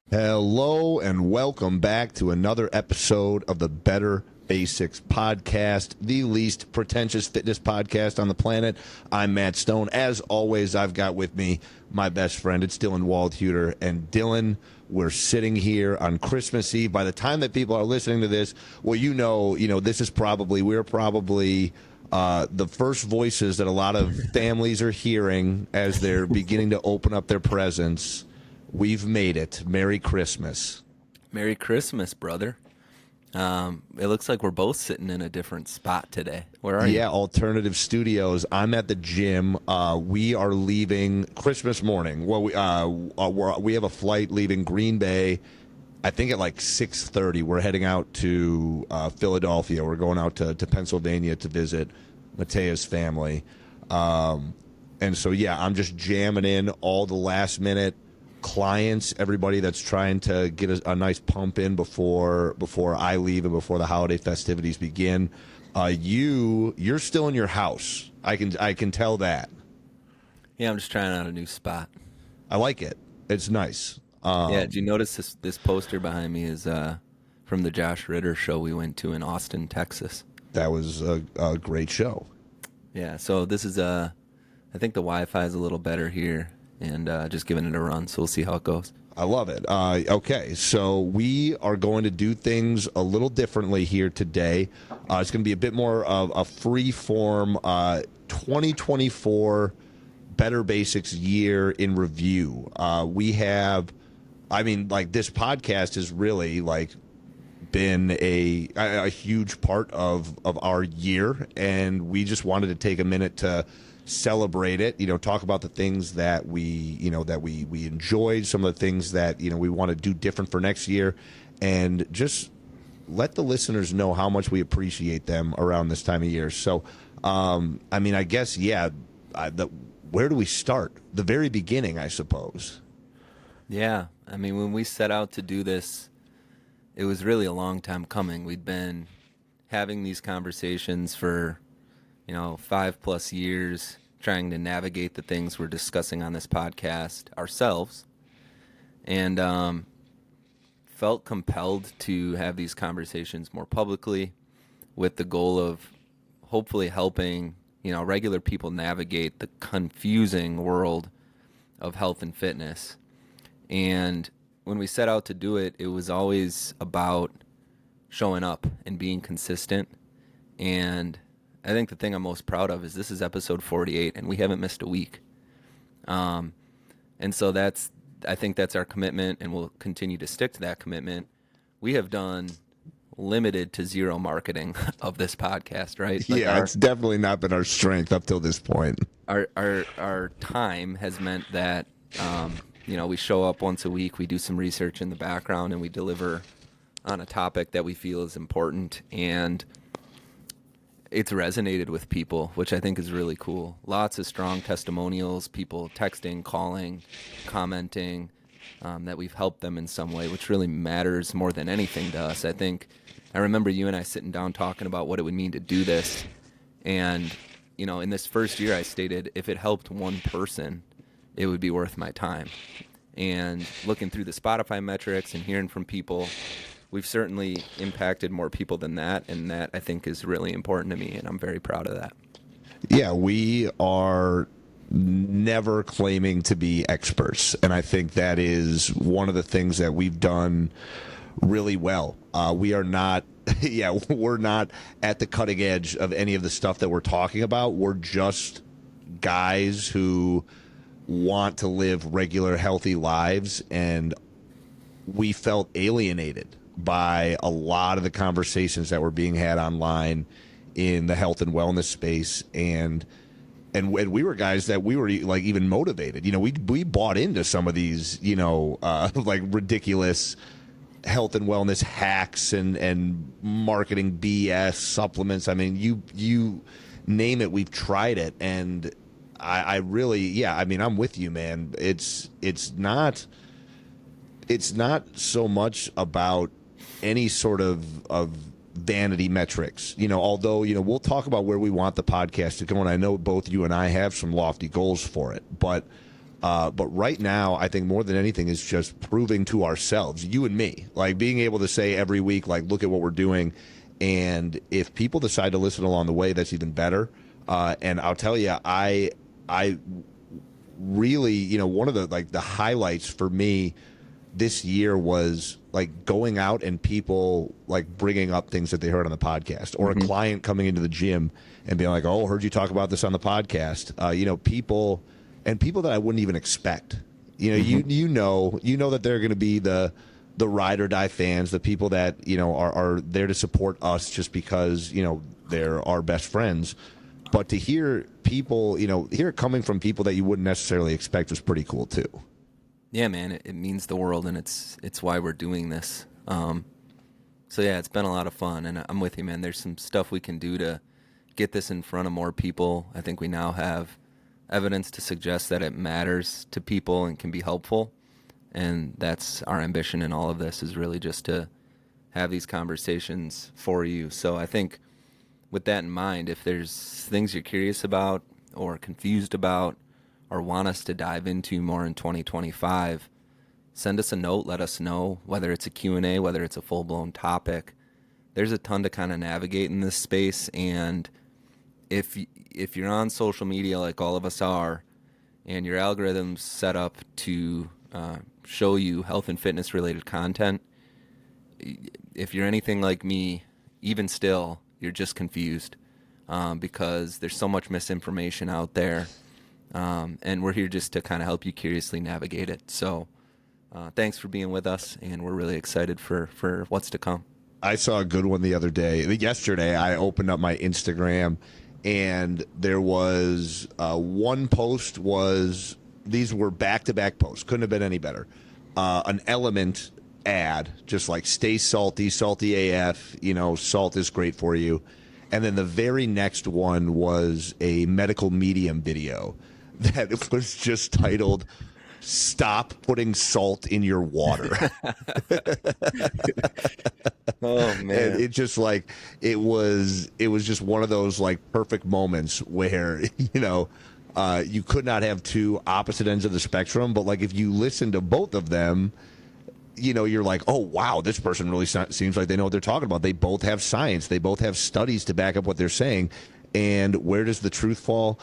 Hello and welcome back to another episode of the Better Basics Podcast, the least pretentious fitness podcast on the planet. I'm Matt Stone. As always, I've got with me my best friend. It's Dylan Waldhuter. And Dylan, we're sitting here on Christmas Eve. By the time that people are listening to this, well, this is we're probably the first voices that a lot of families are hearing as they're beginning to open up their presents. We've made it. Merry Christmas. Merry Christmas, brother. It looks like we're both sitting in a different spot today. Where are you? Yeah, Alternative Studios. I'm at the gym. We are leaving Christmas morning. Well, we have a flight leaving Green Bay, I think at like 6:30. We're heading out to Philadelphia. We're going out to Pennsylvania to visit Matea's family. And so, yeah, I'm just jamming in all the last minute clients, everybody that's trying to get a nice pump in before I leave and before the holiday festivities begin. You're still in your house. I can tell that. Yeah, I'm just trying out a new spot. I like it. It's nice. Yeah, did you notice this poster behind me is from the Josh Ritter show we went to in Austin, Texas? That was a great show. Yeah, so this is I think the Wi-Fi is a little better here. And just giving it a run, so we'll see how it goes. I love it. Okay, so we are going to do things a little differently here today. It's going to be a bit more of a free-form 2024 Better Basics year in review. This podcast has really been a huge part of our year, and we just wanted to take a minute to celebrate it, talk about the things that we enjoyed, some of the things that, we want to do different for next year, and just let the listeners know how much we appreciate them around this time of year. So, I guess, where do we start? The very beginning, I suppose. Yeah. When we set out to do this, it was really a long time coming. We'd been having these conversations for 5+ years, trying to navigate the things we're discussing on this podcast ourselves, and felt compelled to have these conversations more publicly with the goal of hopefully helping, regular people navigate the confusing world of health and fitness. And when we set out to do it, it was always about showing up and being consistent. And I think the thing I'm most proud of is this is episode 48, and we haven't missed a week. And so I think that's our commitment, and we'll continue to stick to that commitment. We have done limited to zero marketing of this podcast, right? It's definitely not been our strength up till this point. Our time has meant that, we show up once a week, we do some research in the background, and we deliver on a topic that we feel is important, and it's resonated with people, which I think is really cool. Lots of strong testimonials, people texting, calling, commenting, that we've helped them in some way, which really matters more than anything to us. I remember you and I sitting down talking about what it would mean to do this. And, in this first year I stated, if it helped one person, it would be worth my time. And looking through the Spotify metrics and hearing from people, we've certainly impacted more people than that, and that I think is really important to me, and I'm very proud of that. Yeah, we are never claiming to be experts, and I think that is one of the things that we've done really well. We are not, we're not at the cutting edge of any of the stuff that we're talking about. We're just guys who want to live regular, healthy lives, and we felt alienated by a lot of the conversations that were being had online in the health and wellness space, and we were guys that we were even motivated. We bought into some of these ridiculous health and wellness hacks and marketing BS supplements. You name it, we've tried it, and I really, I'm with you, man. It's not so much about any sort of vanity metrics, although, we'll talk about where we want the podcast to go. And I know both you and I have some lofty goals for it, but But right now, I think more than anything is just proving to ourselves, you and me, like being able to say every week, like, look at what we're doing. And if people decide to listen along the way, that's even better. And I'll tell you, I really, one of the highlights for me this year was like going out and people like bringing up things that they heard on the podcast, or a client coming into the gym and being like, "Oh, heard you talk about this on the podcast." People that I wouldn't even expect. You know that they're going to be the ride or die fans, the people that are there to support us just because they're our best friends. But to hear people, hear it coming from people that you wouldn't necessarily expect was pretty cool too. Yeah, man, it means the world, and it's why we're doing this. So yeah, it's been a lot of fun, and I'm with you, man. There's some stuff we can do to get this in front of more people. I think we now have evidence to suggest that it matters to people and can be helpful, and that's our ambition in all of this, is really just to have these conversations for you. So I think with that in mind, if there's things you're curious about or confused about or want us to dive into more in 2025, send us a note, let us know, whether it's a Q&A, whether it's a full-blown topic. There's a ton to kind of navigate in this space, and if you're on social media like all of us are, and your algorithm's set up to show you health and fitness related content, if you're anything like me, even still, you're just confused because there's so much misinformation out there. And we're here just to kind of help you curiously navigate it. So thanks for being with us, and we're really excited for what's to come. I saw a good one the other day. Yesterday, I opened up my Instagram, and there was one post these were back-to-back posts. Couldn't have been any better. An Element ad, just like stay salty AF, salt is great for you. And then the very next one was a medical medium video that was just titled, "Stop putting salt in your water." Oh man. And it just like it was just one of those like perfect moments where you could not have two opposite ends of the spectrum, but like if you listen to both of them, you're like, oh wow, this person really seems like they know what they're talking about. They both have science, they both have studies to back up what they're saying. And where does the truth fall?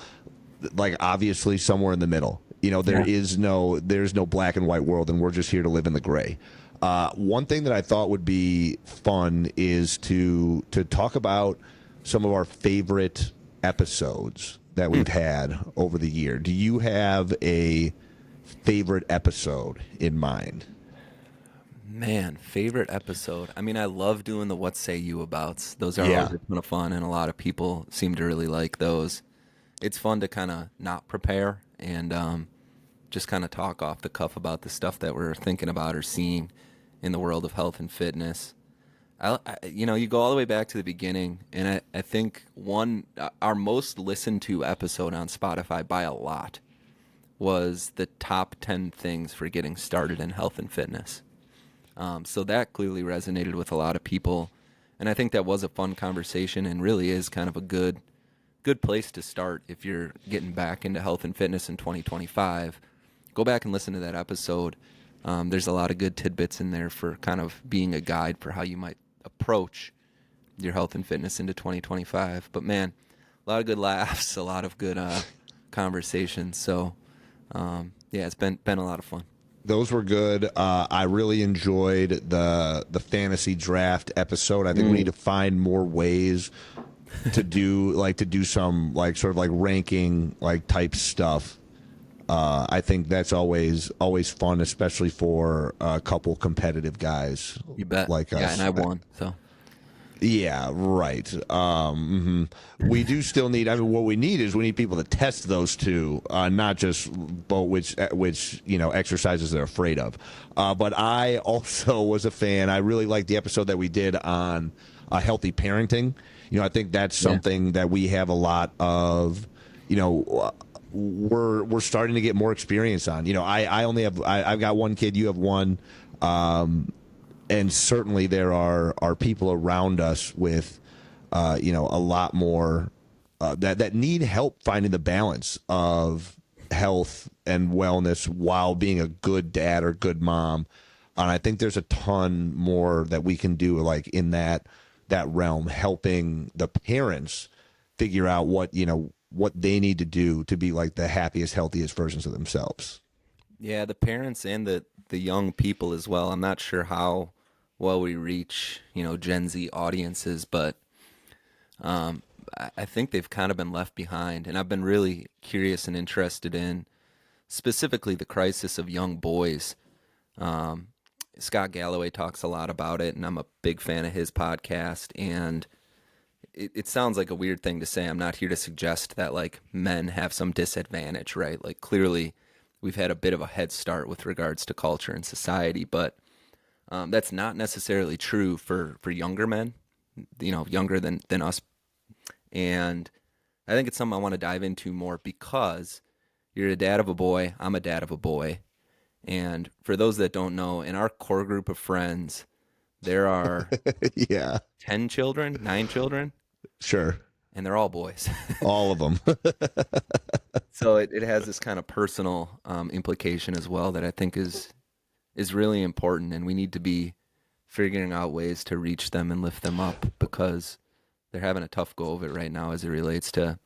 Like obviously somewhere in the middle. There's no black and white world, and we're just here to live in the gray. One thing that I thought would be fun is to talk about some of our favorite episodes that we've had over the year. Do you have a favorite episode in mind? Man, favorite episode. I mean, I love doing the What Say You Abouts. Those are always a ton of fun, and a lot of people seem to really like those. It's fun to kind of not prepare and just kind of talk off the cuff about the stuff that we're thinking about or seeing in the world of health and fitness. You go all the way back to the beginning, and I think our most listened to episode on Spotify by a lot was the top 10 things for getting started in health and fitness. So that clearly resonated with a lot of people, and I think that was a fun conversation and really is kind of a good place to start if you're getting back into health and fitness in 2025. Go back and listen to that episode. There's a lot of good tidbits in there for kind of being a guide for how you might approach your health and fitness into 2025. But man, a lot of good laughs, a lot of good conversations. So it's been a lot of fun. Those were good. I really enjoyed the fantasy draft episode. I think we need to find more ways to do some like sort of like ranking like type stuff. I think that's always fun, especially for a couple competitive guys. You bet. Like us. Yeah, and I won. So. Yeah, right. We do still need. I mean, what we need is we need people to test those two, not just which exercises they're afraid of. But I also was a fan. I really liked the episode that we did on healthy parenting. I think that's something that we have a lot of. We're starting to get more experience on. I've got one kid. You have one. And certainly there are people around us with, a lot more that need help finding the balance of health and wellness while being a good dad or good mom. And I think there's a ton more that we can do, like in that realm, helping the parents figure out what they need to do to be like the happiest, healthiest versions of themselves. Yeah, the parents and the young people as well. I'm not sure how well we reach, Gen Z audiences, but I think they've kind of been left behind. And I've been really curious and interested in specifically the crisis of young boys. Scott Galloway talks a lot about it, and I'm a big fan of his podcast. And it sounds like a weird thing to say. I'm not here to suggest that like men have some disadvantage, right? Like clearly we've had a bit of a head start with regards to culture and society, but that's not necessarily true for younger men, younger than us. And I think it's something I want to dive into more because you're a dad of a boy, I'm a dad of a boy. And for those that don't know, in our core group of friends, there are Yeah, 10 children, 9 children, sure. and they're all boys. All of them. So it has this kind of personal implication as well that I think is really important, and we need to be figuring out ways to reach them and lift them up because they're having a tough go of it right now as it relates to,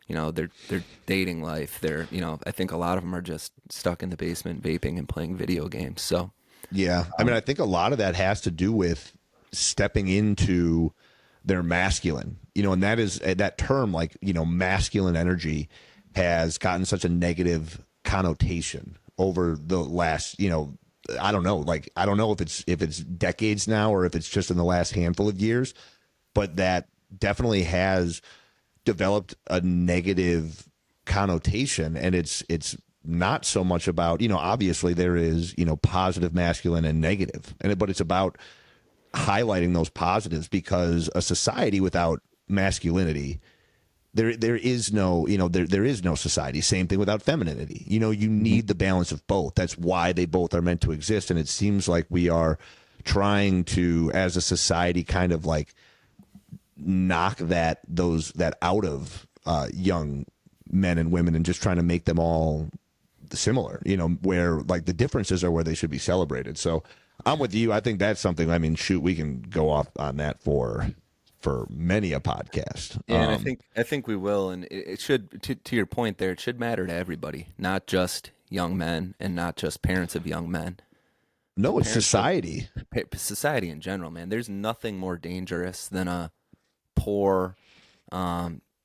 their dating life. I think a lot of them are just stuck in the basement vaping and playing video games. So Yeah. I mean, I think a lot of that has to do with stepping into their masculine, and that is that term, like, masculine energy has gotten such a negative connotation over the last, I don't know, like, I don't know if it's decades now or if it's just in the last handful of years, but that definitely has developed a negative connotation. And it's not so much about, obviously there is, positive masculine and negative, but it's about highlighting those positives, because a society without masculinity, there is no, there is no society. Same thing without femininity. You need the balance of both. That's why they both are meant to exist. And it seems like we are trying to, as a society, kind of like knock that out of young men and women and just trying to make them all similar, where like the differences are where they should be celebrated. So I'm with you. I think that's something, I mean, shoot, we can go off on that for many a podcast. Yeah, and I think we will, and it should, to your point there, it should matter to everybody, not just young men and not just parents of young men. No, it's society. Society in general, man. There's nothing more dangerous than a poor,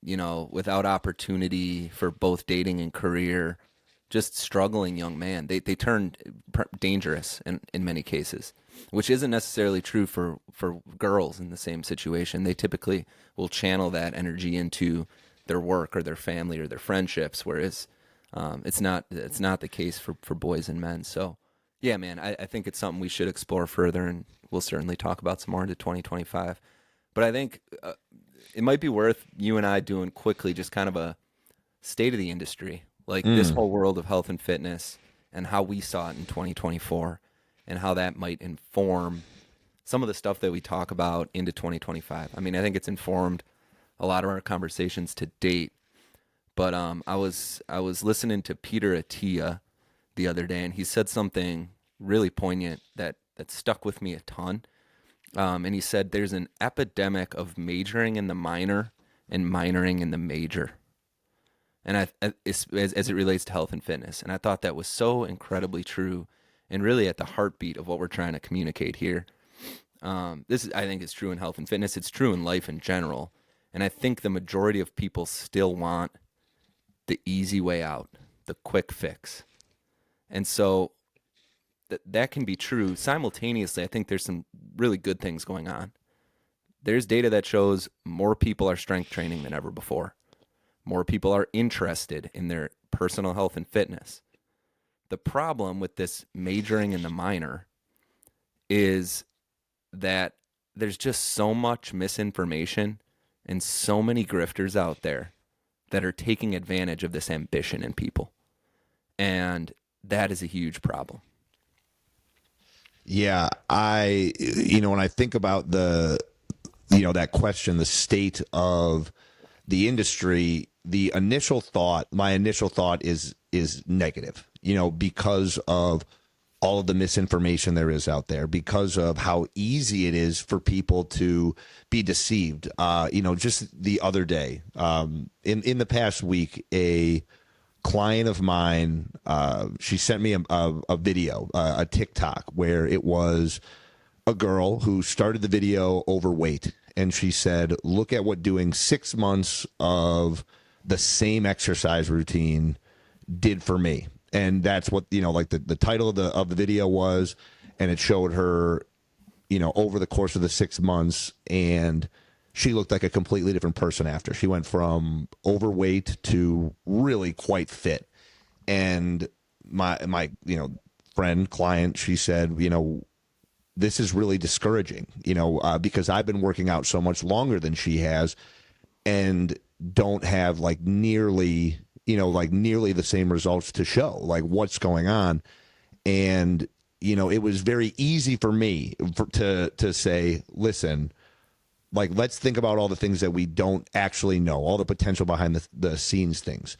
without opportunity for both dating and career, just struggling young man. They turn dangerous in many cases, which isn't necessarily true for girls in the same situation. They typically will channel that energy into their work or their family or their friendships, whereas it's not the case for boys and men. So yeah, man, I think it's something we should explore further, and we'll certainly talk about some more into 2025. But I think it might be worth you and I doing quickly just kind of a state of the industry, like this whole world of health and fitness and how we saw it in 2024 and how that might inform some of the stuff that we talk about into 2025. I mean, I think it's informed a lot of our conversations to date. But I was listening to Peter Attia the other day, and he said something really poignant that stuck with me a ton. And he said there's an epidemic of majoring in the minor and minoring in the major. And as it relates to health and fitness. And I thought that was so incredibly true and really at the heartbeat of what we're trying to communicate here. This is, I think, is true in health and fitness. It's true in life in general. And I think the majority of people still want the easy way out, the quick fix. And so that can be true. Simultaneously, I think there's some really good things going on. There's data that shows more people are strength training than ever before. More people are interested in their personal health and fitness. The problem with this majoring in the minor is that there's just so much misinformation and so many grifters out there that are taking advantage of this ambition in people. And that is a huge problem. Yeah, when I think about that question, the state of the industry, my initial thought is negative, because of all of the misinformation there is out there, because of how easy it is for people to be deceived. Just the other day, in the past week, a client of mine, she sent me a video, a TikTok, where it was a girl who started the video overweight. And she said, look at what doing 6 months of the same exercise routine did for me. And that's what, like the title of the video was. And it showed her, over the course of the 6 months. And she looked like a completely different person after. She went from overweight to really quite fit. And my friend, client, she said, this is really discouraging, because I've been working out so much longer than she has and don't have nearly the same results to show, like what's going on. And, it was very easy for me to say, listen, let's think about all the things that we don't actually know, all the potential behind the scenes things.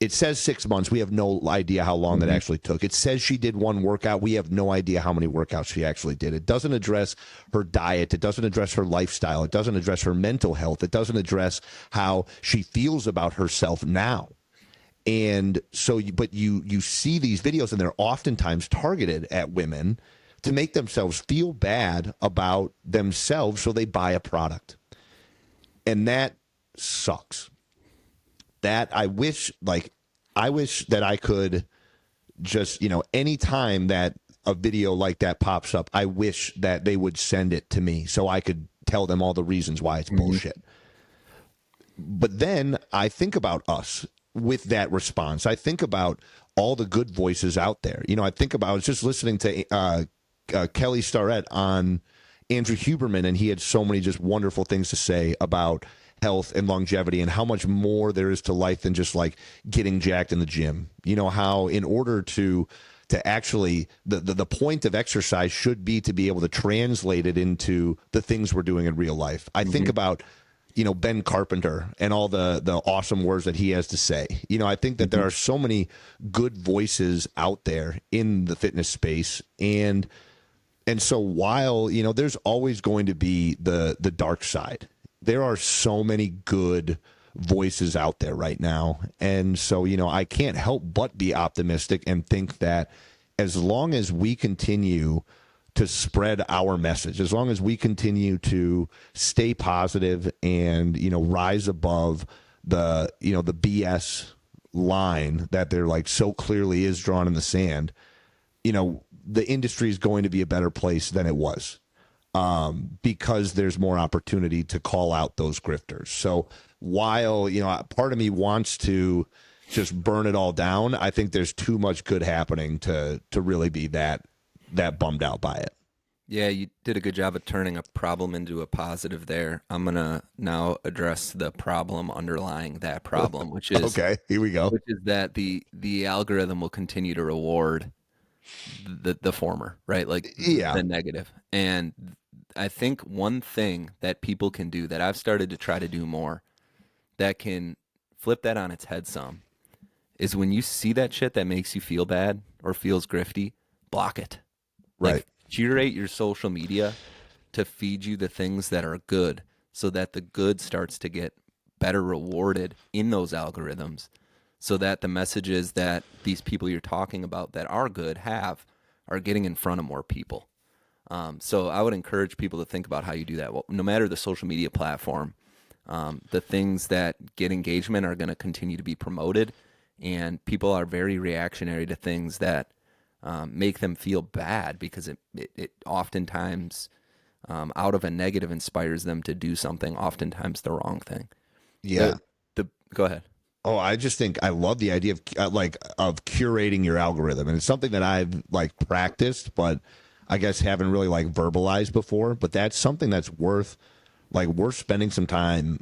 It says 6 months. We have no idea how long that actually took. It says she did one workout. We have no idea how many workouts she actually did. It doesn't address her diet. It doesn't address her lifestyle. It doesn't address her mental health. It doesn't address how she feels about herself now. And so, but you see these videos, and they're oftentimes targeted at women to make themselves feel bad about themselves, so they buy a product. And that sucks. That I wish that I could just, any time that a video like that pops up, I wish that they would send it to me so I could tell them all the reasons why it's bullshit. But then I think about us with that response. I think about all the good voices out there. I was just listening to Kelly Starrett on Andrew Huberman, and he had so many just wonderful things to say about health and longevity and how much more there is to life than just getting jacked in the gym. How in order to actually the point of exercise should be to be able to translate it into the things we're doing in real life. I think about Ben Carpenter and all the awesome words that he has to say. I think that there are so many good voices out there in the fitness space, and so while there's always going to be the dark side, there are so many good voices out there right now. And so, I can't help but be optimistic and think that as long as we continue to spread our message, as long as we continue to stay positive and, rise above the BS line that there so clearly is drawn in the sand, the industry is going to be a better place than it was. Because there's more opportunity to call out those grifters. So while, part of me wants to just burn it all down, I think there's too much good happening to really be that bummed out by it. Yeah, you did a good job of turning a problem into a positive there. I'm going to now address the problem underlying that problem, which is okay, here we go. Which is that the algorithm will continue to reward the former, right? The negative. And I think one thing that people can do that I've started to try to do more that can flip that on its head some is when you see that shit that makes you feel bad or feels grifty, block it. Right. Curate your social media to feed you the things that are good so that the good starts to get better rewarded in those algorithms, so that the messages that these people you're talking about that are good are getting in front of more people. So I would encourage people to think about how you do that. Well, no matter the social media platform, the things that get engagement are going to continue to be promoted, and people are very reactionary to things that make them feel bad because it oftentimes, out of a negative, inspires them to do something, oftentimes the wrong thing. Yeah. Go ahead. Oh, I just think I love the idea of curating your algorithm, and it's something that I've practiced, but I guess haven't really verbalized before. But that's something that's worth spending some time,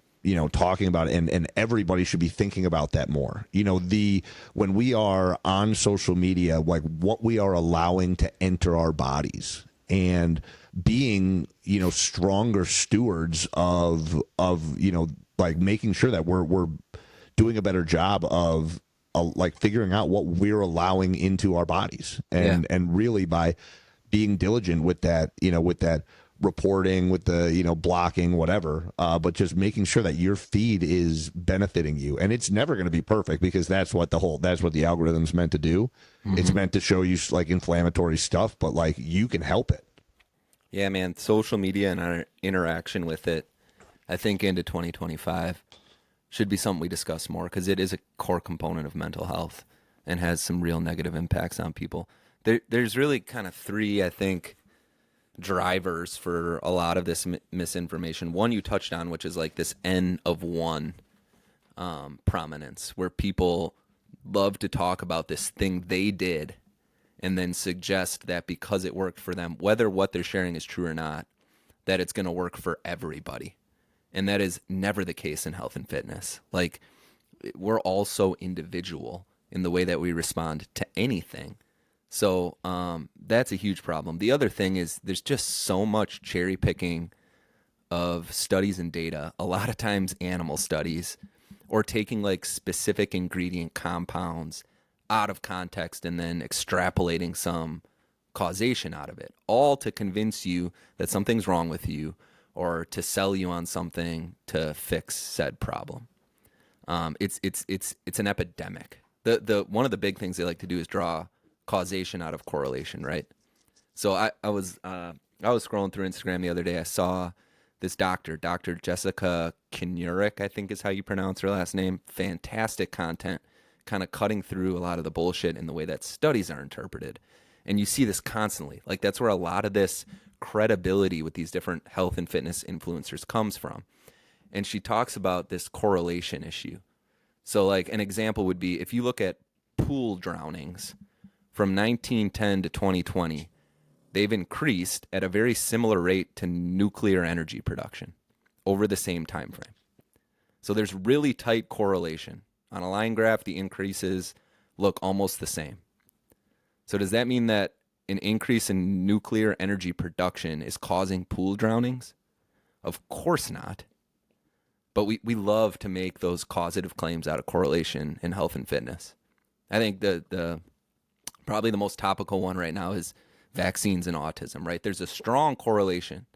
talking about it, and everybody should be thinking about that more. When we are on social media, what we are allowing to enter our bodies, and being, stronger stewards of like making sure that we're doing a better job of like figuring out what we're allowing into our bodies, and really by being diligent with that, with that reporting, with the, blocking, whatever, but just making sure that your feed is benefiting you. And it's never going to be perfect, because that's what the algorithm's meant to do. It's meant to show you like inflammatory stuff, but like you can help it. Yeah, man, social media and our interaction with it, I think into 2025 should be something we discuss more, because it is a core component of mental health and has some real negative impacts on people. There's really kind of three, I think, drivers for a lot of this misinformation. One you touched on, which is like this N of one prominence, where people love to talk about this thing they did and then suggest that because it worked for them, whether what they're sharing is true or not, that it's going to work for everybody. And that is never the case in health and fitness. Like, we're all so individual in the way that we respond to anything. So that's a huge problem. The other thing is there's just so much cherry picking of studies and data, a lot of times animal studies, or taking like specific ingredient compounds out of context and then extrapolating some causation out of it, all to convince you that something's wrong with you or to sell you on something to fix said problem. It's an epidemic. The one of the big things they like to do is draw causation out of correlation, right? So I was scrolling through Instagram the other day. I saw this Dr. Jessica Knurik, I think is how you pronounce her last name. Fantastic content, kind of cutting through a lot of the bullshit in the way that studies are interpreted. And you see this constantly. Like, that's where a lot of this credibility with these different health and fitness influencers comes from. And she talks about this correlation issue. So like an example would be, if you look at pool drownings from 1910 to 2020, they've increased at a very similar rate to nuclear energy production over the same time frame. So there's really tight correlation. On a line graph, the increases look almost the same. So does that mean that an increase in nuclear energy production is causing pool drownings? Of course not. But we love to make those causative claims out of correlation in health and fitness. I think the probably the most topical one right now is vaccines and autism, right? There's a strong correlation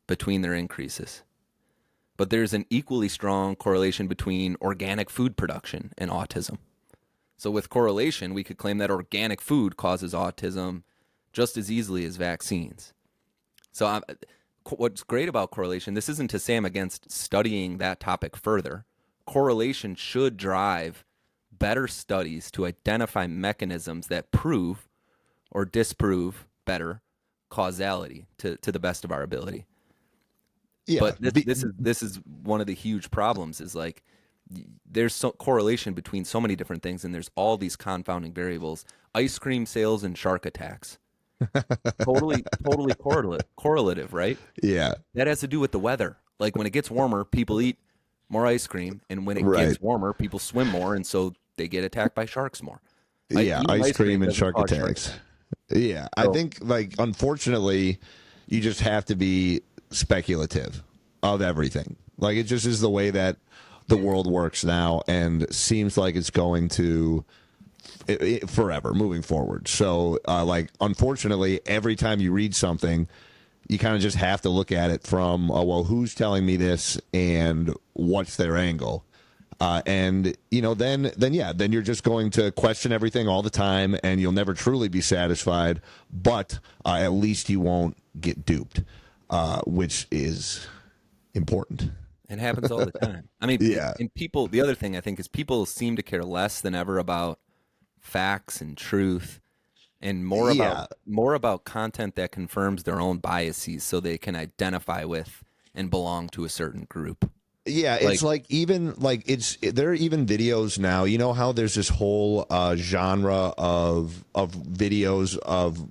between their increases. But there's an equally strong correlation between organic food production and autism. So with correlation, we could claim that organic food causes autism just as easily as vaccines. So what's great about correlation, this isn't to say I'm against studying that topic further. Correlation should drive better studies to identify mechanisms that prove or disprove better causality to the best of our ability. Yeah, but this is one of the huge problems, is like there's so correlation between so many different things, and there's all these confounding variables. Ice cream sales and shark attacks. totally correlative, right? Yeah. That has to do with the weather. Like, when it gets warmer, people eat more ice cream, and when it Right. gets warmer, people swim more, and so they get attacked by sharks more. Yeah, ice cream and doesn't shark cause attacks. sharks. Yeah, I think, like, unfortunately, you just have to be speculative of everything. Like, it just is the way that the world works now, and seems like it's going to forever moving forward. So, like, unfortunately, every time you read something, you kind of just have to look at it from, well, who's telling me this and what's their angle? And, then you're just going to question everything all the time, and you'll never truly be satisfied, but at least you won't get duped, which is important. It happens all the time. I mean, Yeah. and people, the other thing I think is people seem to care less than ever about facts and truth, and more about content that confirms their own biases so they can identify with and belong to a certain group. Yeah, it's like even like there are even videos now. You know how there's this whole genre of videos of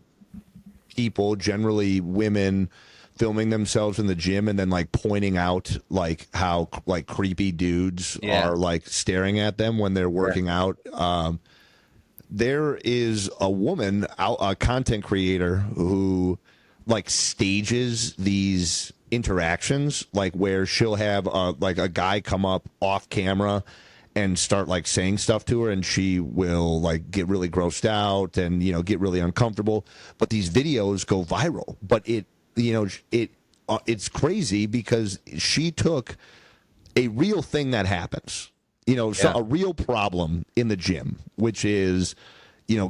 people, generally women, filming themselves in the gym and then like pointing out like how like creepy dudes are like staring at them when they're working out. There is a woman, a content creator, who like stages these interactions, like where she'll have like a guy come up off camera and start like saying stuff to her, and she will like get really grossed out and get really uncomfortable. But these videos go viral. But it's crazy because she took a real thing that happens, so a real problem in the gym, which is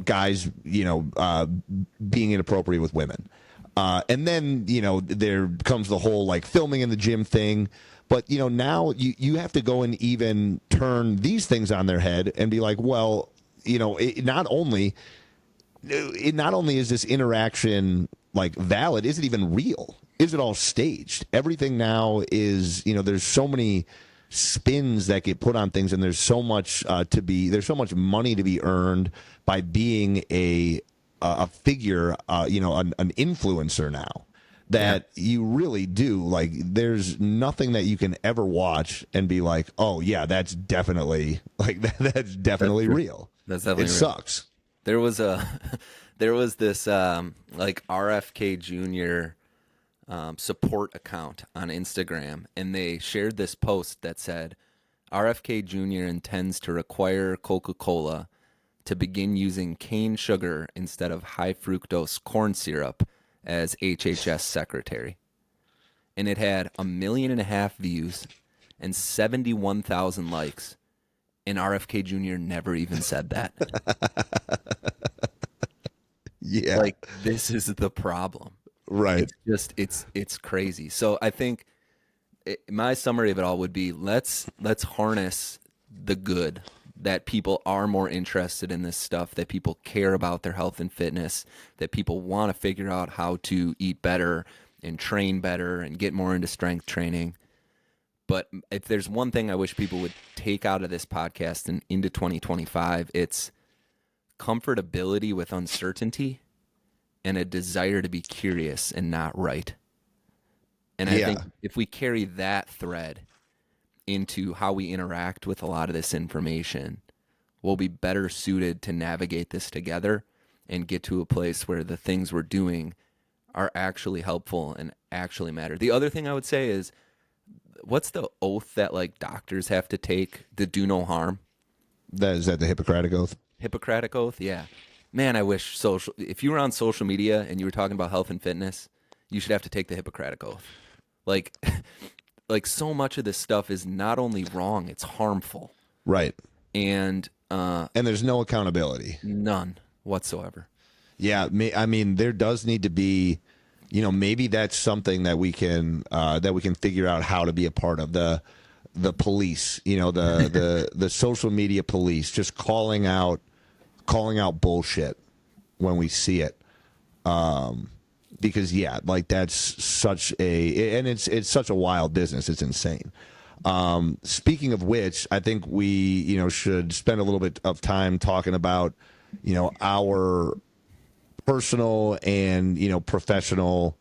guys being inappropriate with women. And then, there comes the whole like filming in the gym thing. But, now you have to go and even turn these things on their head and be like, well, not only is this interaction like valid, is it even real? Is it all staged? Everything now is, there's so many spins that get put on things, and there's so much there's so much money to be earned by being a figure, an influencer now, that you really do, like, there's nothing that you can ever watch and be like, oh yeah, that's definitely that's definitely real. That's definitely real. Sucks. There was this like RFK Jr. Support account on Instagram, and they shared this post that said RFK Jr. intends to require Coca-Cola to begin using cane sugar instead of high fructose corn syrup as HHS secretary. And it had 1.5 million views and 71,000 likes. And RFK Jr. never even said that. Yeah. Like, this is the problem. Right. It's crazy. So I think my summary of it all would be let's harness the good, that people are more interested in this stuff, that people care about their health and fitness, that people want to figure out how to eat better and train better and get more into strength training. But if there's one thing I wish people would take out of this podcast and into 2025, it's comfortability with uncertainty and a desire to be curious and not right. And I think if we carry that thread into how we interact with a lot of this information, we'll be better suited to navigate this together and get to a place where the things we're doing are actually helpful and actually matter. The other thing I would say is, what's the oath that like doctors have to take to do no harm? Is that the Hippocratic Oath? Hippocratic Oath, yeah. Man, I wish if you were on social media and you were talking about health and fitness, you should have to take the Hippocratic Oath. Like so much of this stuff is not only wrong, it's harmful. Right. And there's no accountability. None whatsoever. Yeah, I mean, there does need to be, maybe that's something that we can figure out how to be a part of, the police, the social media police, just calling out bullshit when we see it. Because like that's such it's such a wild business. It's insane. Speaking of which, I think we, should spend a little bit of time talking about, our personal and, professional,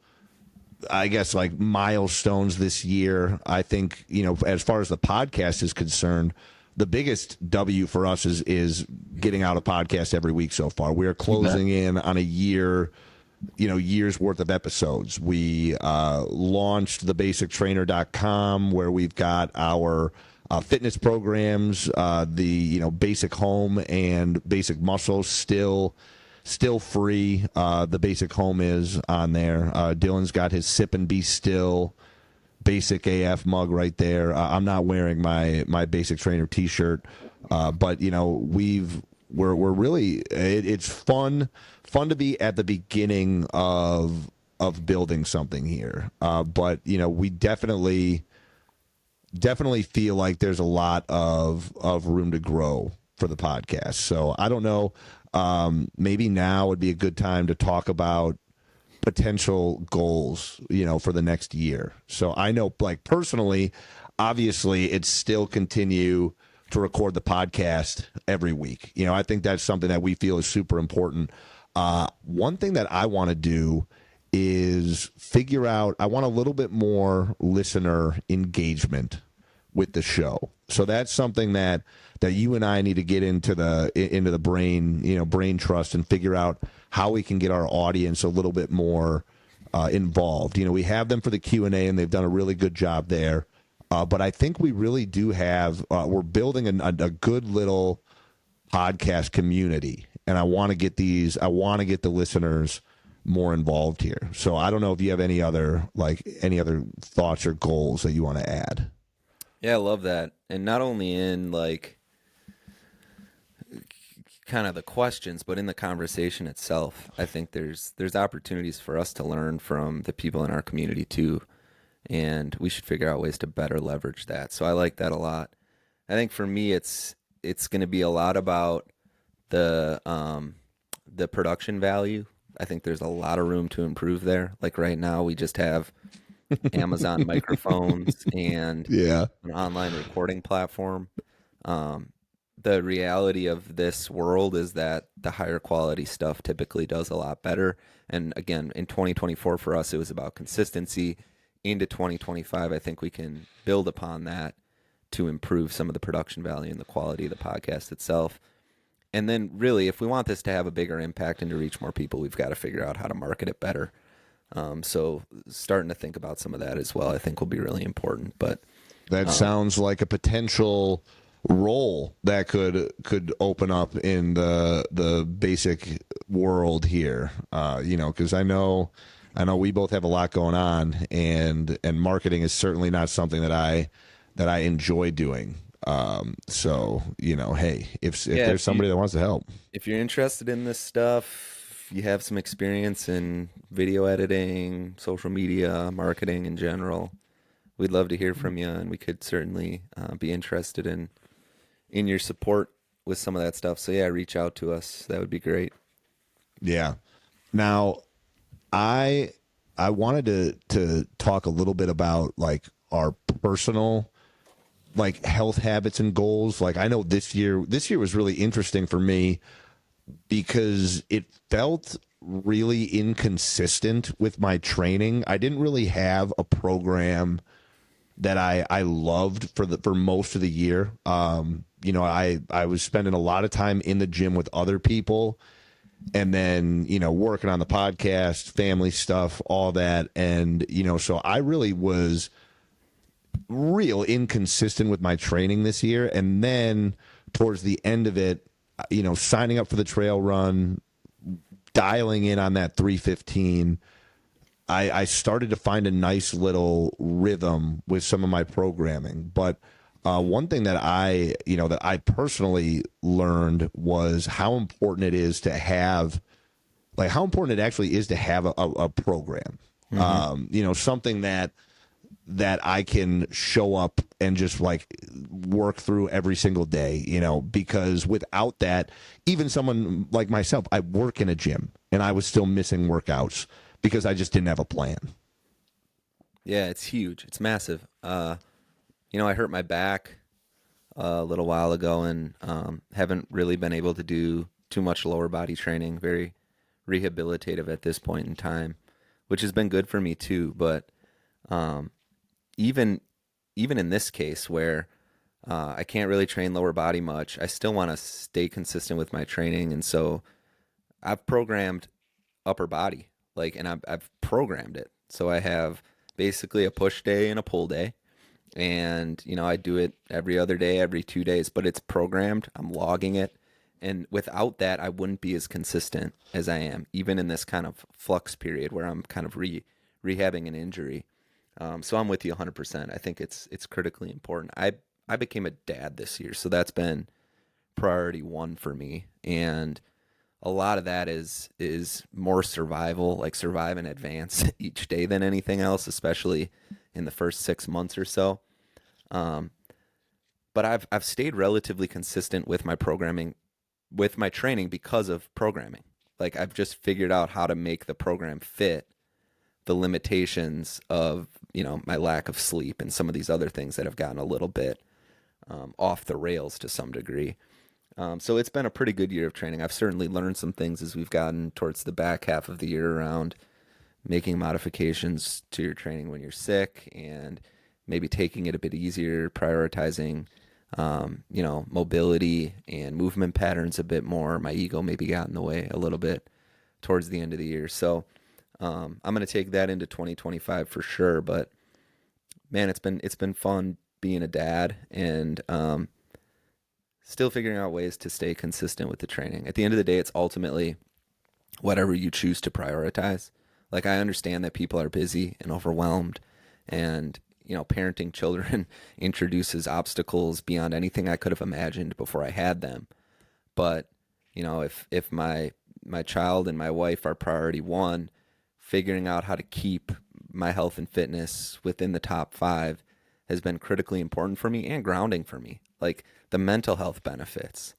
I guess, like milestones this year. I think, as far as the podcast is concerned, the biggest W for us is getting out a podcast every week so far. We are closing in on a year's worth of episodes. We launched thebasictrainer.com, where we've got our fitness programs, the Basic Home and Basic Muscle still free. The Basic Home is on there. Dylan's got his Sip and Be Still Basic AF mug right there. I'm not wearing my Basic Trainer T-shirt, but we're really, it's fun to be at the beginning of building something here. But we definitely feel like there's a lot of room to grow for the podcast. So I don't know. Maybe now would be a good time to talk about potential goals, for the next year. So I know, like, personally, obviously, it's still continue to record the podcast every week. I think that's something that we feel is super important. One thing that I want to do is figure out, I want a little bit more listener engagement with the show. So that's something that you and I need to get into the brain trust and figure out how we can get our audience a little bit more involved. You know, we have them for the Q&A, and they've done a really good job there. But I think we really do have, we're building a good little podcast community, and I want to get the listeners more involved here. So I don't know if you have any other thoughts or goals that you want to add. Yeah, I love that. And not only in like kind of the questions, but in the conversation itself, I think there's opportunities for us to learn from the people in our community too. And we should figure out ways to better leverage that. So I like that a lot. I think for me it's going to be a lot about the production value. I think there's a lot of room to improve there. Like right now we just have Amazon microphones and Yeah. an online recording platform. The reality of this world is that the higher quality stuff typically does a lot better. And again, in 2024 for us, it was about consistency. Into 2025, I think we can build upon that to improve some of the production value and the quality of the podcast itself. And then really, if we want this to have a bigger impact and to reach more people, we've got to figure out how to market it better. So starting to think about some of that as well, I think will be really important. But that sounds like a potential role that could open up in the basic world here. Because I know we both have a lot going on, and marketing is certainly not something that I enjoy doing. So hey, if there's somebody that wants to help, if you're interested in this stuff, you have some experience in video editing, social media, marketing in general, we'd love to hear from you, and we could certainly be interested in your support with some of that stuff. So yeah, reach out to us. That would be great. Yeah. Now, I wanted to talk a little bit about like our personal like health habits and goals. Like I know this year was really interesting for me because it felt really inconsistent with my training. I didn't really have a program that I loved for most of the year. I was spending a lot of time in the gym with other people, and then, working on the podcast, family stuff, all that. And, so I really was real inconsistent with my training this year. And then towards the end of it, signing up for the trail run, dialing in on that 315, I started to find a nice little rhythm with some of my programming. But one thing that I personally learned was how important it is to have, like how important it actually is to have a program. Mm-hmm. Something that I can show up and just like work through every single day, because without that, even someone like myself, I work in a gym and I was still missing workouts because I just didn't have a plan. Yeah, it's huge. It's massive. I hurt my back a little while ago and haven't really been able to do too much lower body training, very rehabilitative at this point in time, which has been good for me too. But even in this case where I can't really train lower body much, I still want to stay consistent with my training. And so I've programmed upper body, and I've programmed it. So I have basically a push day and a pull day. And, I do it every other day, every 2 days, but it's programmed. I'm logging it. And without that, I wouldn't be as consistent as I am, even in this kind of flux period where I'm kind of rehabbing an injury. So I'm with you 100%. I think it's critically important. I became a dad this year, so that's been priority one for me. And a lot of that is more survival, like survive and advance each day than anything else, especially in the first 6 months or so. But I've stayed relatively consistent with my programming, with my training because of programming. Like I've just figured out how to make the program fit the limitations of, my lack of sleep and some of these other things that have gotten a little bit off the rails to some degree. So it's been a pretty good year of training. I've certainly learned some things as we've gotten towards the back half of the year around making modifications to your training when you're sick and maybe taking it a bit easier, prioritizing, mobility and movement patterns a bit more. My ego maybe got in the way a little bit towards the end of the year. So I'm going to take that into 2025 for sure. But man, it's been fun being a dad and still figuring out ways to stay consistent with the training. At the end of the day, it's ultimately whatever you choose to prioritize. Like I understand that people are busy and overwhelmed, and parenting children introduces obstacles beyond anything I could have imagined before I had them. But if my child and my wife are priority one, figuring out how to keep my health and fitness within the top five has been critically important for me and grounding for me. Like the mental health benefits,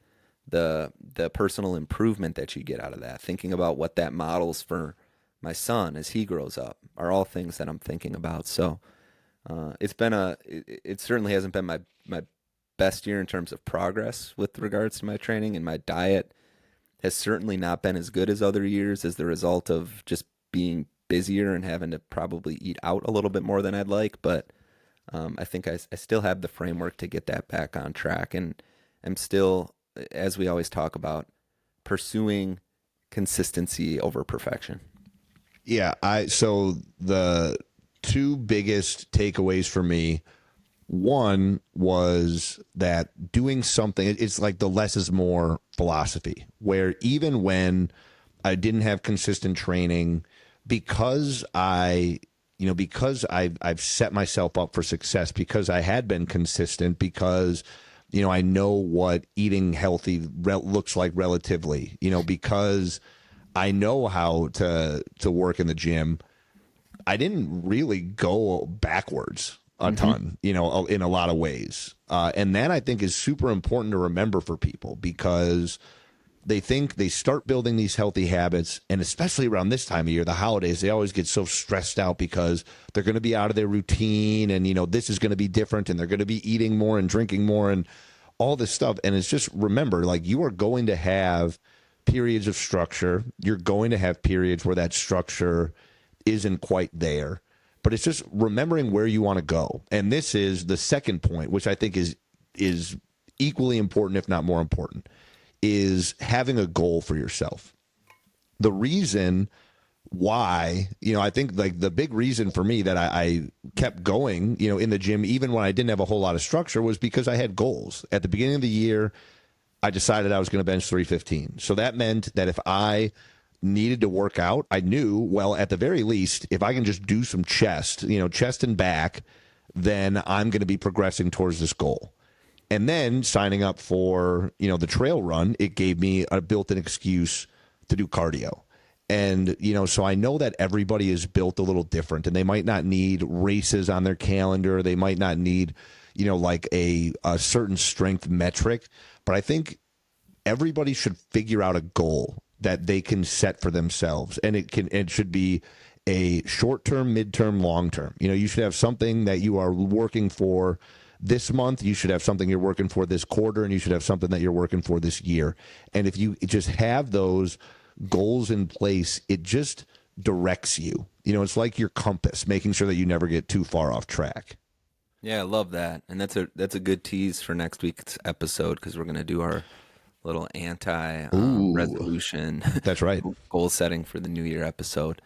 the personal improvement that you get out of that, thinking about what that models for my son as he grows up are all things that I'm thinking about. So it certainly hasn't been my best year in terms of progress with regards to my training, and my diet has certainly not been as good as other years as the result of just being busier and having to probably eat out a little bit more than I'd like. But I think I still have the framework to get that back on track, and I'm still, as we always talk about, pursuing consistency over perfection. Yeah, so the two biggest takeaways for me, one was that doing something, it's like the less is more philosophy, where even when I didn't have consistent training, because I've set myself up for success, because I had been consistent, because I know what eating healthy looks like relatively, because I know how to work in the gym. I didn't really go backwards a ton, in a lot of ways. And that I think is super important to remember for people, because they think they start building these healthy habits, and especially around this time of year, the holidays, they always get so stressed out because they're going to be out of their routine, and this is going to be different, and they're going to be eating more and drinking more and all this stuff. And it's just, remember, like, you are going to have periods of structure. You're going to have periods where that structure isn't quite there, but it's just remembering where you want to go. And this is the second point, which I think is equally important, if not more important, is having a goal for yourself. The reason why, I think, like, the big reason for me that I kept going, in the gym, even when I didn't have a whole lot of structure, was because I had goals. At the beginning of the year, I decided I was going to bench 315. So that meant that if I needed to work out, I knew, well, at the very least, if I can just do some chest and back, then I'm going to be progressing towards this goal. And then signing up for, the trail run, it gave me a built-in excuse to do cardio. And, so I know that everybody is built a little different, and they might not need races on their calendar. They might not need, like a certain strength metric. But I think everybody should figure out a goal that they can set for themselves. And it should be a short-term, mid-term, long-term. You should have something that you are working for this month. You should have something you're working for this quarter, and you should have something that you're working for this year. And if you just have those goals in place, it just directs you. It's like your compass, making sure that you never get too far off track. Yeah, I love that. And that's a good tease for next week's episode, because we're going to do our little resolution. That's right. Goal setting for the new year episode.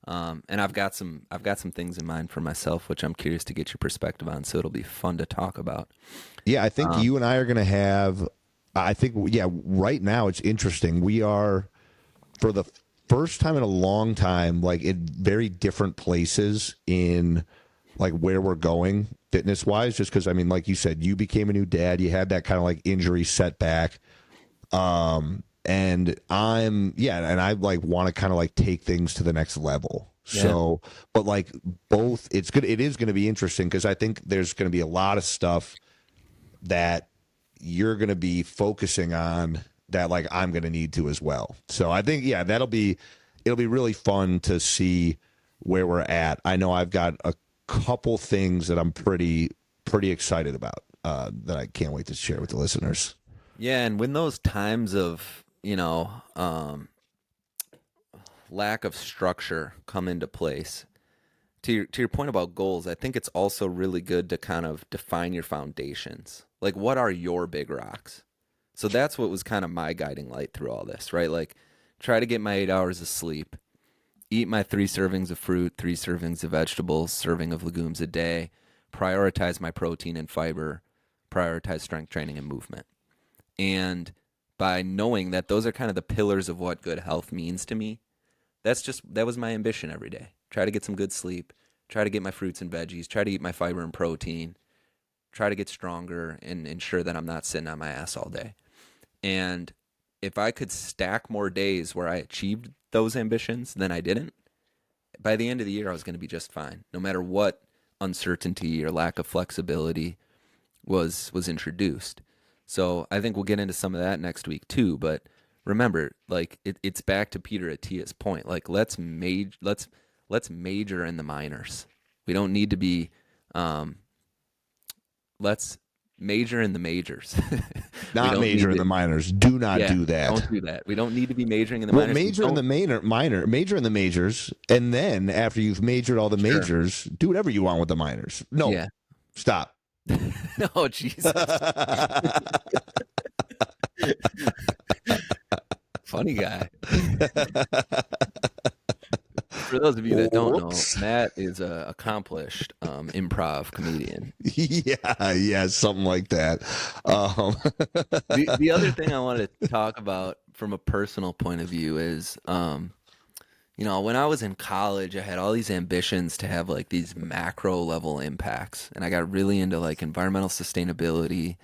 And I've got some things in mind for myself, which I'm curious to get your perspective on. So it'll be fun to talk about. Yeah, I think you and I are going to have, right now it's interesting. We are, for the first time in a long time, like, in very different places in, like, where we're going fitness wise, just because, I mean, like you said, you became a new dad. You had that kind of like injury setback. And I like want to kind of like take things to the next level. Yeah. So, but like both, it is going to be interesting, because I think there's going to be a lot of stuff that you're going to be focusing on that, like, I'm going to need to as well. So I think, it'll be really fun to see where we're at. I know I've got a couple things that I'm pretty excited about, that I can't wait to share with the listeners. Yeah, and when those times of, lack of structure come into place, to your point about goals, I think it's also really good to kind of define your foundations. Like, what are your big rocks? So that's what was kind of my guiding light through all this, right? Like, try to get my 8 hours of sleep, eat my 3 servings of fruit, 3 servings of vegetables, serving of legumes a day, prioritize my protein and fiber, prioritize strength training and movement. And by knowing that those are kind of the pillars of what good health means to me, that was my ambition every day. Try to get some good sleep, try to get my fruits and veggies, try to eat my fiber and protein, try to get stronger and ensure that I'm not sitting on my ass all day. And if I could stack more days where I achieved those ambitions than I didn't, by the end of the year I was going to be just fine, no matter what uncertainty or lack of flexibility was introduced. So I think we'll get into some of that next week too. But remember, like it's back to Peter Attia's point. Like let's major in the minors. We don't need to be. Let's major in the majors. Not major in the minors. Do not do that. Don't do that. We don't need to be majoring in the well, minors. Major in the major in the majors, and then after you've majored all the majors, do whatever you want with the minors. No, stop. No, Jesus. Funny guy. For those of you that don't know, Matt is an accomplished improv comedian. Yeah, something like that. The other thing I want to talk about from a personal point of view is, when I was in college, I had all these ambitions to have like these macro level impacts, and I got really into like environmental sustainability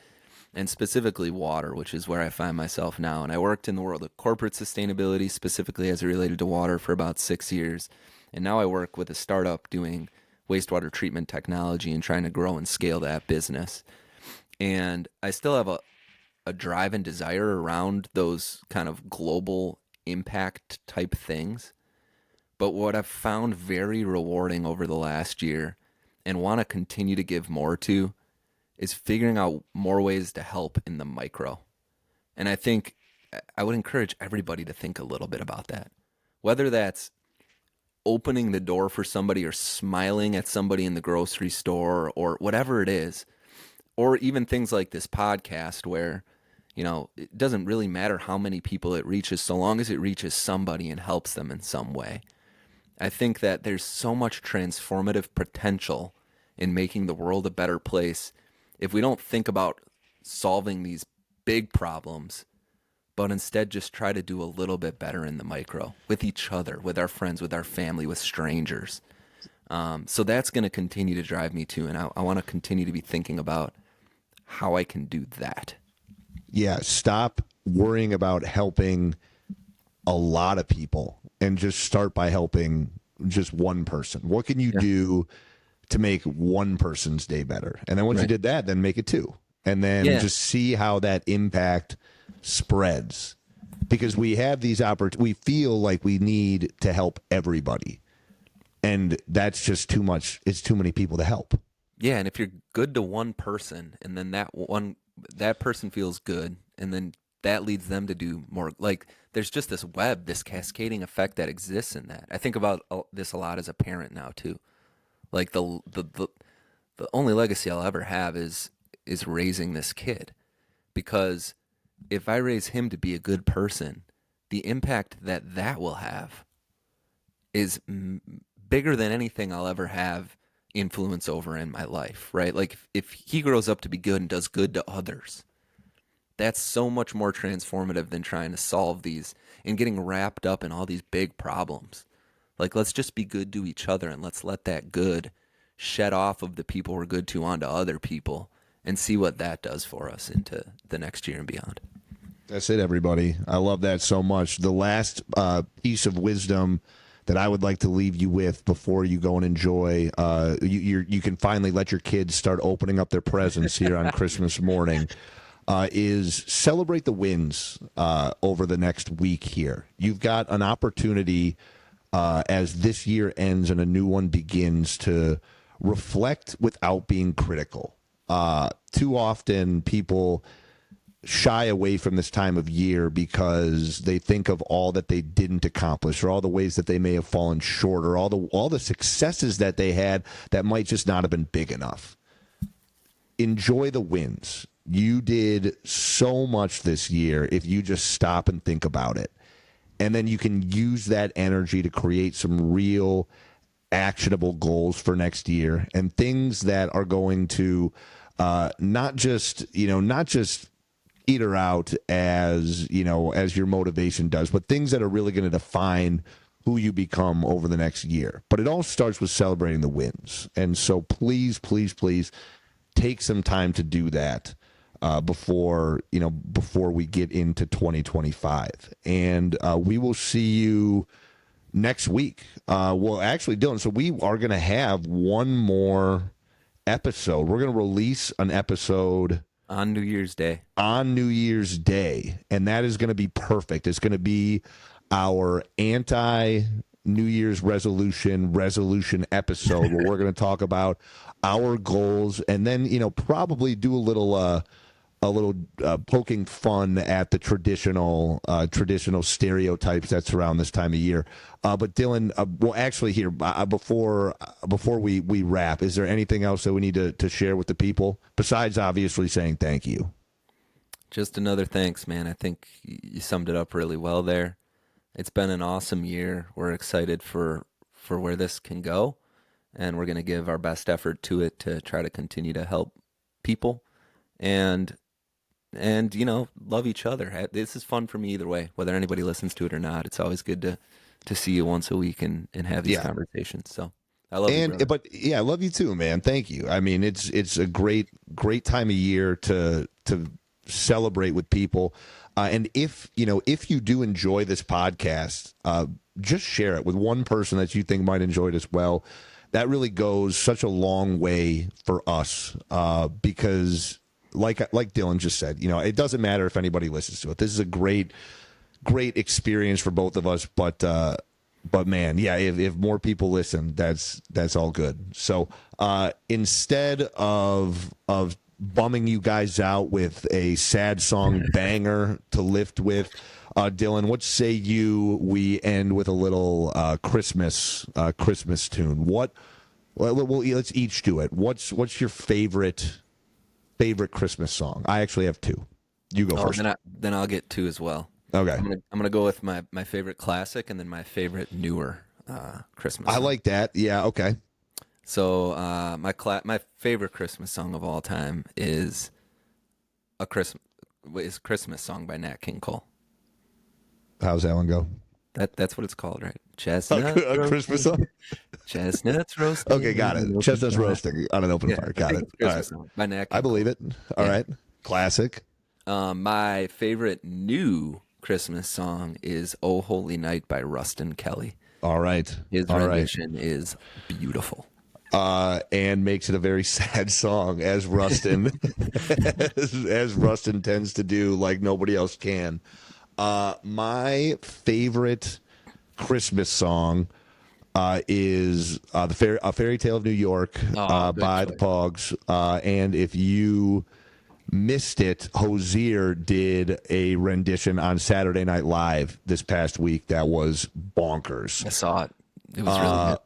and specifically water, which is where I find myself now. And I worked in the world of corporate sustainability, specifically as it related to water, for about 6 years. And now I work with a startup doing wastewater treatment technology and trying to grow and scale that business. And I still have a drive and desire around those kind of global impact type things. But what I've found very rewarding over the last year and want to continue to give more to is figuring out more ways to help in the micro. And I think I would encourage everybody to think a little bit about that. Whether that's opening the door for somebody or smiling at somebody in the grocery store or whatever it is, or even things like this podcast where, it doesn't really matter how many people it reaches so long as it reaches somebody and helps them in some way. I think that there's so much transformative potential in making the world a better place if we don't think about solving these big problems, but instead just try to do a little bit better in the micro with each other, with our friends, with our family, with strangers. So that's going to continue to drive me too. And I want to continue to be thinking about how I can do that. Yeah. Stop worrying about helping a lot of people and just start by helping just one person. What can you do to make one person's day better? And then once you did that, then make it two. And then just see how that impact spreads. Because we have these we feel like we need to help everybody. And that's just too much. It's too many people to help. Yeah, and if you're good to one person and then that person feels good and then that leads them to do more, like there's just this web, this cascading effect that exists in that. I think about this a lot as a parent now too. Like the only legacy I'll ever have is raising this kid, because if I raise him to be a good person, the impact that will have is bigger than anything I'll ever have influence over in my life, right? Like if he grows up to be good and does good to others, that's so much more transformative than trying to solve these and getting wrapped up in all these big problems. Like, let's just be good to each other and let's let that good shed off of the people we're good to onto other people and see what that does for us into the next year and beyond. That's it, everybody. I love that so much. The last piece of wisdom that I would like to leave you with before you go and enjoy, you can finally let your kids start opening up their presents here on Christmas morning, is celebrate the wins over the next week here. You've got an opportunity as this year ends and a new one begins to reflect without being critical. Too often people shy away from this time of year because they think of all that they didn't accomplish or all the ways that they may have fallen short or all the successes that they had that might just not have been big enough. Enjoy the wins. You did so much this year if you just stop and think about it. and then you can use that energy to create some real actionable goals for next year and things that are going to not just eat her out as your motivation does, but things that are really going to define who you become over the next year. But it all starts with celebrating the wins. And so please, please, please take some time to do that before we get into 2025. And we will see you next week. Well, actually, Dylan, so we are going to have one more episode. We're going to release an episode on New Year's Day. And that is going to be perfect. It's going to be our anti-New Year's resolution episode where we're going to talk about our goals and then, probably do a little poking fun at the traditional stereotypes that surround this time of year. But Dylan, well, actually, here before we wrap, is there anything else that we need to share with the people besides obviously saying thank you? Just another thanks, man. I think you summed it up really well there. It's been an awesome year. We're excited for where this can go, and we're going to give our best effort to it to try to continue to help people and love each other. This is fun for me either way, whether anybody listens to it or not. It's always good to see you once a week and have these conversations. So I love you, brother. But yeah, I love you too, man. Thank you. I mean, it's a great time of year to celebrate with people. And if you do enjoy this podcast, just share it with one person that you think might enjoy it as well. That really goes such a long way for us because like Dylan just said, it doesn't matter if anybody listens to it. This is a great experience for both of us. But man, yeah, if more people listen, that's all good. So instead of bumming you guys out with a sad song banger to lift with, Dylan, what say we end with a little Christmas tune? Let's each do it. What's your favorite Christmas song? I actually have two. You go first. Then I'll get two as well. Okay. I'm gonna go with my favorite classic and then my favorite newer Christmas song. I like that. Yeah. Okay. So my favorite Christmas song of all time is Christmas song by Nat King Cole. How's that one go? That's what it's called, right? Chestnuts. A Christmas song? Chestnuts roasting. Okay, got it. Chestnuts roasting on an open fire. Got it. All right. Song by Nat King I believe it. All right. Classic. My favorite new Christmas song is "Oh Holy Night" by Rustin Kelly. All right. His rendition is beautiful. And makes it a very sad song, as Rustin as Rustin tends to do, like nobody else can. My favorite Christmas song is A Fairy Tale of New York by the Pogues. And if you missed it, Hozier did a rendition on Saturday Night Live this past week that was bonkers. I saw it. It was really good.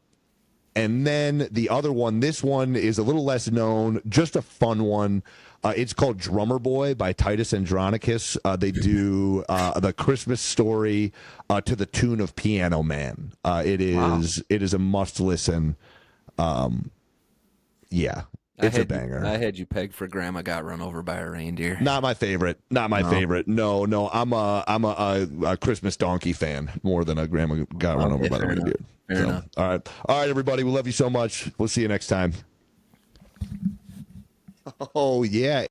And then the other one, this one is a little less known, just a fun one. It's called Drummer Boy by Titus Andronicus. They do the Christmas story to the tune of Piano Man. It is a must listen. Yeah, it's a banger. I had you pegged for Grandma Got Run Over by a Reindeer. Not my favorite. Favorite. No. I'm a Christmas Donkey fan more than a Grandma Got Run Over by the Reindeer. Fair enough. All right, everybody. We love you so much. We'll see you next time. Oh, yeah.